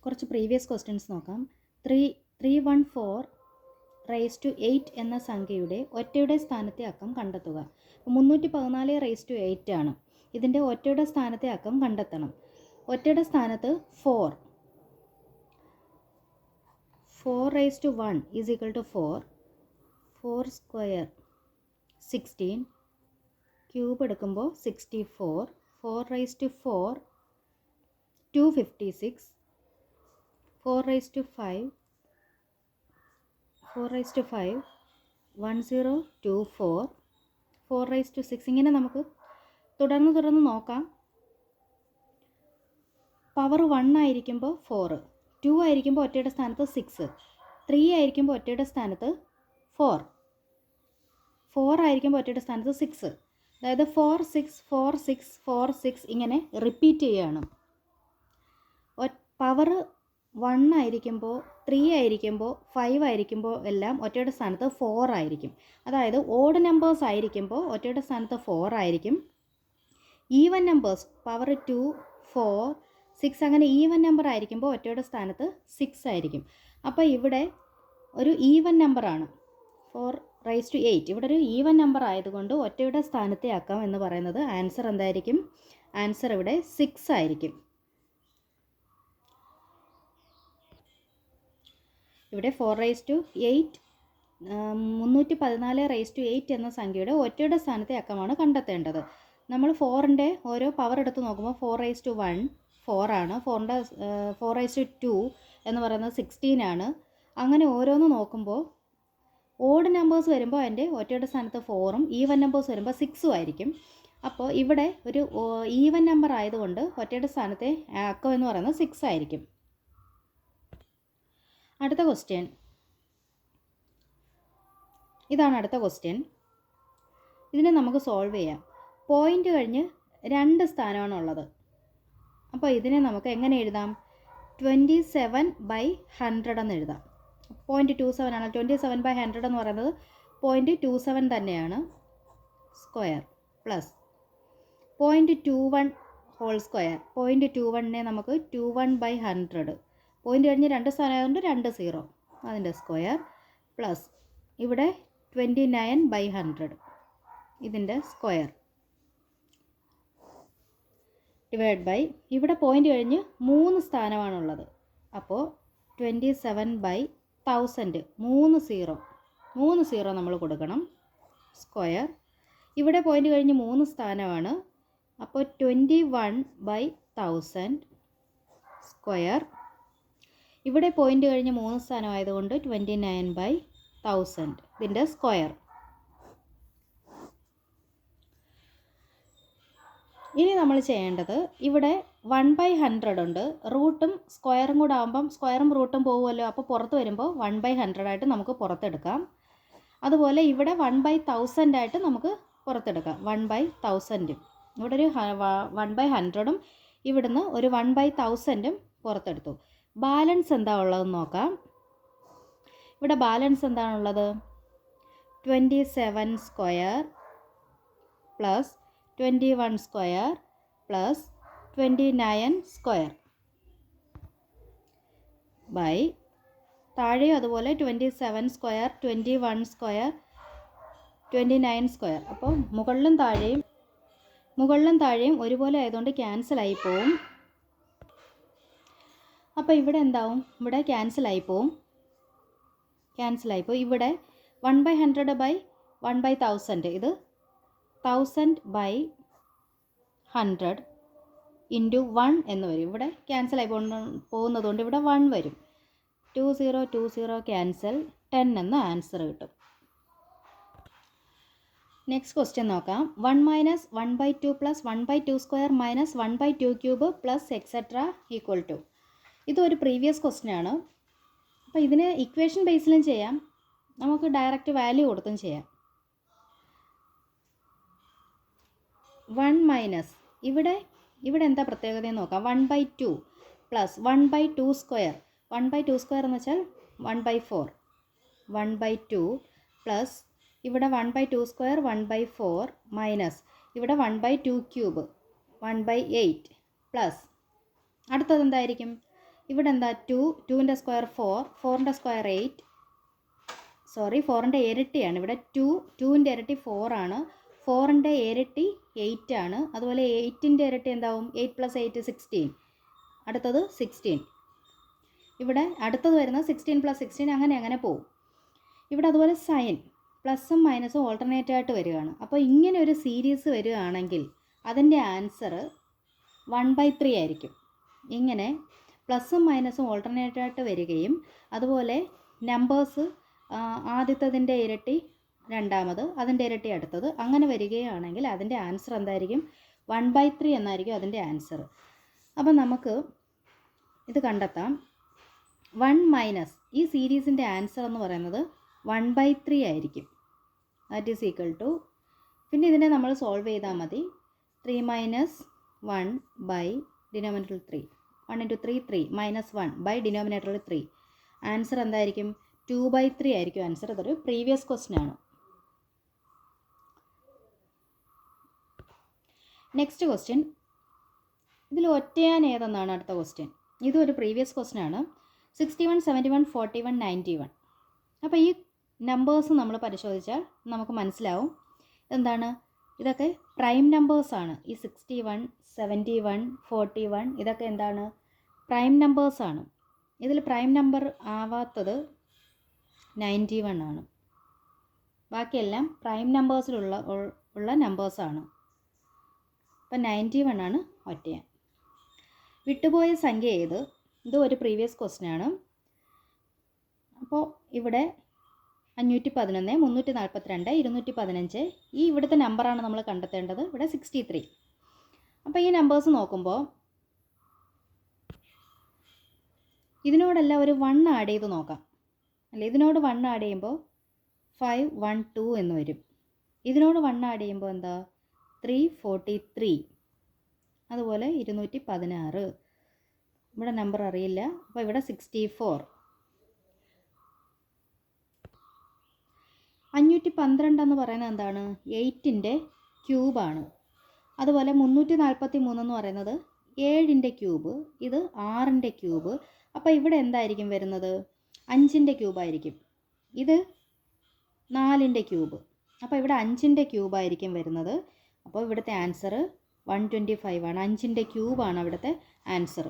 കുറച്ച് previous questions നോക്കാം. 314 എന്ന സംഖ്യയുടെ ഒറ്റയുടെ സ്ഥാനത്തെ അക്കം കണ്ടെത്തുക. 314 ആണ്. ഇതിൻ്റെ ഒറ്റയുടെ സ്ഥാനത്തെ അക്കം കണ്ടെത്തണം. ഒറ്റയുടെ സ്ഥാനത്ത് 4 4 സ്ക്വയർ 16, ക്യൂബ് എടുക്കുമ്പോൾ 64, 4 256, 4 5 1024, 4 ഇങ്ങനെ നമുക്ക് തുടർന്ന് നോക്കാം. പവർ 1 ആയിരിക്കുമ്പോൾ 4, 2 ആയിരിക്കുമ്പോൾ ഒറ്റയുടെ സ്ഥാനത്ത് 6, 3 ആയിരിക്കുമ്പോൾ ഒറ്റയുടെ സ്ഥാനത്ത് 4, 4 ആയിരിക്കുമ്പോൾ ഒറ്റയുടെ സ്ഥാനത്ത് 6. അതായത് 4 6 ഇങ്ങനെ റിപ്പീറ്റ് ചെയ്യുകയാണ്. പവർ 1 ആയിരിക്കുമ്പോൾ 3 ആയിരിക്കുമ്പോൾ 5 ആയിരിക്കുമ്പോൾ എല്ലാം ഒറ്റയുടെ സ്ഥാനത്ത് 4 ആയിരിക്കും. അതായത് ഓഡ് നമ്പേഴ്സ് ആയിരിക്കുമ്പോൾ ഒറ്റയുടെ സ്ഥാനത്ത് 4 ആയിരിക്കും. ഈവൻ നമ്പേഴ്സ് പവർ 2 4 6 അങ്ങനെ ഈവൻ നമ്പർ ആയിരിക്കുമ്പോൾ ഒറ്റയുടെ സ്ഥാനത്ത് 6 ആയിരിക്കും. അപ്പോൾ ഇവിടെ ഒരു ഈവൻ നമ്പറാണ് 4 ഇവിടെ ഒരു ഈവൻ നമ്പർ ആയതുകൊണ്ട് ഒറ്റയുടെ സ്ഥാനത്തെ അക്കം എന്ന് പറയുന്നത് ആൻസർ എന്തായിരിക്കും? ആൻസർ ഇവിടെ 6 ആയിരിക്കും. ഇവിടെ 314 എന്ന സംഖ്യയുടെ ഒറ്റയുടെ സ്ഥാനത്തെ അക്കമാണ് കണ്ടെത്തേണ്ടത്. നമ്മൾ 4ൻ്റെ ഓരോ പവർ എടുത്ത് നോക്കുമ്പോൾ 4 ആണ്, 4 എന്ന് പറയുന്നത് 16 ആണ്. അങ്ങനെ ഓരോന്ന് നോക്കുമ്പോൾ ഓഡ് നമ്പേഴ്സ് വരുമ്പോൾ അതിൻ്റെ ഒറ്റയുടെ സ്ഥാനത്ത് 4ഉം ഈവൻ നമ്പേഴ്സ് വരുമ്പോൾ 6ഉം ആയിരിക്കും. അപ്പോൾ ഇവിടെ ഒരു ഈവൻ നമ്പർ ആയതുകൊണ്ട് ഒറ്റയുടെ സ്ഥാനത്തെ അക്കം എന്ന് പറയുന്നത് 6 ആയിരിക്കും. അടുത്ത ക്വസ്റ്റ്യൻ ഇതാണ്. അടുത്ത ക്വസ്റ്റ്യൻ ഇതിനെ നമുക്ക് സോൾവ് ചെയ്യാം. പോയിൻ്റ് കഴിഞ്ഞ് 2 സ്ഥാനമാണുള്ളത്. അപ്പോൾ ഇതിനെ നമുക്ക് എങ്ങനെ എഴുതാം? 27/100 എന്ന് എഴുതാം. 0.27 ആണ്. 27/100 എന്ന് പറയുന്നത് 0.27 തന്നെയാണ്. Square plus 0.21 whole square. 0.21നെ നമുക്ക് 21/100. പോയിൻ്റ് കഴിഞ്ഞ് 2 സ്ഥാനമായതുകൊണ്ട് 2 0 അതിൻ്റെ സ്ക്വയർ പ്ലസ് ഇവിടെ 29/100 ഇതിൻ്റെ സ്ക്വയർ ഡിവൈഡ് ബൈ ഇവിടെ പോയിൻ്റ് കഴിഞ്ഞ് 3 സ്ഥാനമാണുള്ളത്. അപ്പോൾ 27/1000 3 0 നമ്മൾ കൊടുക്കണം. സ്ക്വയർ ഇവിടെ പോയിൻ്റ് കഴിഞ്ഞ് 3 സ്ഥാനമാണ്. അപ്പോൾ 21/1000 സ്ക്വയർ ഇവിടെ പോയിൻ്റ് കഴിഞ്ഞ് 3 സ്ഥാനമായതുകൊണ്ട് 29/1000 ഇതിൻ്റെ സ്ക്വയർ. ഇനി നമ്മൾ ചെയ്യേണ്ടത് ഇവിടെ 1/100 ഉണ്ട്. റൂട്ടും സ്ക്വയറും കൂടെ ആകുമ്പം സ്ക്വയറും റൂട്ടും പോകുമല്ലോ. അപ്പോൾ പുറത്ത് വരുമ്പോൾ 1/100 ആയിട്ട് നമുക്ക് പുറത്തെടുക്കാം. അതുപോലെ ഇവിടെ 1/1000 ആയിട്ട് നമുക്ക് പുറത്തെടുക്കാം. 1/1000 ഇവിടെ ഒരു 1/100ഉം ഇവിടുന്ന് ഒരു 1/1000ഉം പുറത്തെടുത്തു. ബാലൻസ് എന്താ ഉള്ളതെന്ന് നോക്കാം. ഇവിടെ ബാലൻസ് എന്താണുള്ളത്? 27 square plus 21 square plus 29 square by താഴെയും അതുപോലെ 27 സ്ക്വയർ 21 സ്ക്വയർ 29 സ്ക്വയർ. അപ്പോൾ മുകളിലും താഴെയും ഒരുപോലെ ആയതുകൊണ്ട് ക്യാൻസൽ ആയി പോവും. അപ്പോൾ ഇവിടെ എന്താവും? ഇവിടെ ക്യാൻസലായി പോവും. ഇവിടെ 1/100/1/1000 ഇത് 1000/100 ഇൻറ്റു 1 എന്ന് വരും. ഇവിടെ ക്യാൻസലായി പോകുന്നതുകൊണ്ട് ഇവിടെ 1 വരും. 20 ക്യാൻസൽ 10 എന്ന ആൻസർ കിട്ടും. നെക്സ്റ്റ് ക്വസ്റ്റ്യൻ നോക്കാം. 1 - 1/2 + 1/2 square - 1/2 cube plus etcetera equal to. ഇതൊരു പ്രീവിയസ് ക്വസ്റ്റ്യൻ ആണ്. അപ്പോൾ ഇതിന് ഇക്വേഷൻ ബേസിലും ചെയ്യാം, നമുക്ക് ഡയറക്റ്റ് വാല്യൂ കൊടുത്തും ചെയ്യാം. 1 - ഇവിടെ എന്താ പ്രത്യേകതയെന്ന് നോക്കാം. 1/2 പ്ലസ് 1/2 സ്ക്വയർ. 1/2 സ്ക്വയർ എന്ന് വെച്ചാൽ 1/4. 1/2 പ്ലസ് ഇവിടെ 1/2 സ്ക്വയർ 1/4 മൈനസ് ഇവിടെ 1/2 ക്യൂബ് 1/8 പ്ലസ് അടുത്തത് എന്തായിരിക്കും? ഇവിടെ എന്താ 2, 2ൻ്റെ സ്ക്വയർ 4, 4ൻ്റെ സ്ക്വയർ 8, സോറി 4ൻ്റെ ഇരട്ടിയാണ്. ഇവിടെ 2ൻ്റെ ഇരട്ടി 4 ആണ്, 4ൻ്റെ ഇരട്ടി 8 ആണ്. അതുപോലെ 8ൻ്റെ ഇരട്ടി എന്താവും? 8 + 8 16. അടുത്തത് 16. ഇവിടെ അടുത്തത് വരുന്നത് 16 + 16, അങ്ങനെ പോകും. ഇവിടെ അതുപോലെ സൈൻ പ്ലസും മൈനസും ഓൾട്ടർനേറ്റ് ആയിട്ട് വരികയാണ്. അപ്പോൾ ഇങ്ങനെ ഒരു സീരീസ് വരികയാണെങ്കിൽ അതിൻ്റെ ആൻസർ 1/3 ആയിരിക്കും. ഇങ്ങനെ പ്ലസും മൈനസും ഓൾട്ടർനേറ്റ് ആയിട്ട് വരികയും അതുപോലെ നമ്പേഴ്സ് ആദ്യത്തതിൻ്റെ ഇരട്ടി രണ്ടാമത്, അതിൻ്റെ ഇരട്ടി അടുത്തത്, അങ്ങനെ വരികയാണെങ്കിൽ അതിൻ്റെ ആൻസർ എന്തായിരിക്കും? 1/3 എന്നായിരിക്കും അതിൻ്റെ ആൻസർ. അപ്പം നമുക്ക് ഇത് കണ്ടെത്താം. 1 - ഈ സീരീസിൻ്റെ ആൻസർ എന്ന് പറയുന്നത് 1/3 ആയിരിക്കും. ദാറ്റ് ഈസ് ഈക്വൽ ടു, പിന്നെ ഇതിനെ നമ്മൾ സോൾവ് ചെയ്താൽ മതി. 3 - 1 ബൈ ഡിനോമിനേറ്ററിൽ 3. 1 × 3 3 -1 ബൈ ഡിനോമിനേറ്ററിൽ 3. ആൻസർ എന്തായിരിക്കും? 2/3 ആയിരിക്കും ആൻസർ. ഇതൊരു പ്രീവിയസ് ക്വസ്റ്റ്യൻ ആണ്. നെക്സ്റ്റ് ക്വസ്റ്റ്യൻ, ഇതിൽ ഒറ്റയാൻ ഏതെന്നാണ് അടുത്ത ക്വസ്റ്റ്യൻ. ഇതും ഒരു പ്രീവിയസ് ക്വസ്റ്റ്യൻ ആണ്. 61 71 41 91. അപ്പോൾ ഈ നമ്പേഴ്സ് നമ്മൾ പരിശോധിച്ചാൽ നമുക്ക് മനസ്സിലാവും എന്താണ്, ഇതൊക്കെ പ്രൈം നമ്പേഴ്സാണ്. ഈ 61 71 41 ഇതൊക്കെ എന്താണ്? പ്രൈം നമ്പേഴ്സാണ്. ഇതിൽ പ്രൈം നമ്പർ ആവാത്തത് 91 ആണ്. ബാക്കിയെല്ലാം പ്രൈം നമ്പേഴ്സിലുള്ള നമ്പേഴ്സാണ്. അപ്പം 91 ആണ് ഒറ്റയാൻ. വിട്ടുപോയ സംഖ്യ ഏത്? ഇതും ഒരു പ്രീവിയസ് ക്വസ്റ്റ്യൻ ആണ്. അപ്പോൾ ഇവിടെ 511 342 215 ഈ ഇവിടുത്തെ നമ്പറാണ് നമ്മൾ കണ്ടെത്തേണ്ടത്. ഇവിടെ 63. അപ്പോൾ ഈ നമ്പേഴ്സ് നോക്കുമ്പോൾ ഇതിനോടെല്ലാം ഒരു 1 ആഡ് ചെയ്ത് നോക്കാം. അല്ല, ഇതിനോട് 1 ആഡ് ചെയ്യുമ്പോൾ 512 എന്ന് വരും. ഇതിനോട് 1 ആഡ് ചെയ്യുമ്പോൾ എന്താ? 343. അതുപോലെ 216. ഇവിടെ നമ്പർ അറിയില്ല. അപ്പോൾ ഇവിടെ 64. 512 എന്ന് പറയുന്നത് എന്താണ്? 8ൻ്റെ ക്യൂബാണ്. അതുപോലെ 343 എന്ന് പറയുന്നത് 7ൻ്റെ ക്യൂബ്, ഇത് 6ൻ്റെ ക്യൂബ്. അപ്പോൾ ഇവിടെ എന്തായിരിക്കും വരുന്നത്? 5ൻ്റെ ക്യൂബായിരിക്കും. ഇത് 4ൻ്റെ ക്യൂബ്. അപ്പോൾ ഇവിടെ 5ൻ്റെ ക്യൂബായിരിക്കും വരുന്നത്. അപ്പോൾ ഇവിടുത്തെ ആൻസർ 125 ആണ്. 5ൻ്റെ ക്യൂബാണ് ഇവിടുത്തെ ആൻസർ.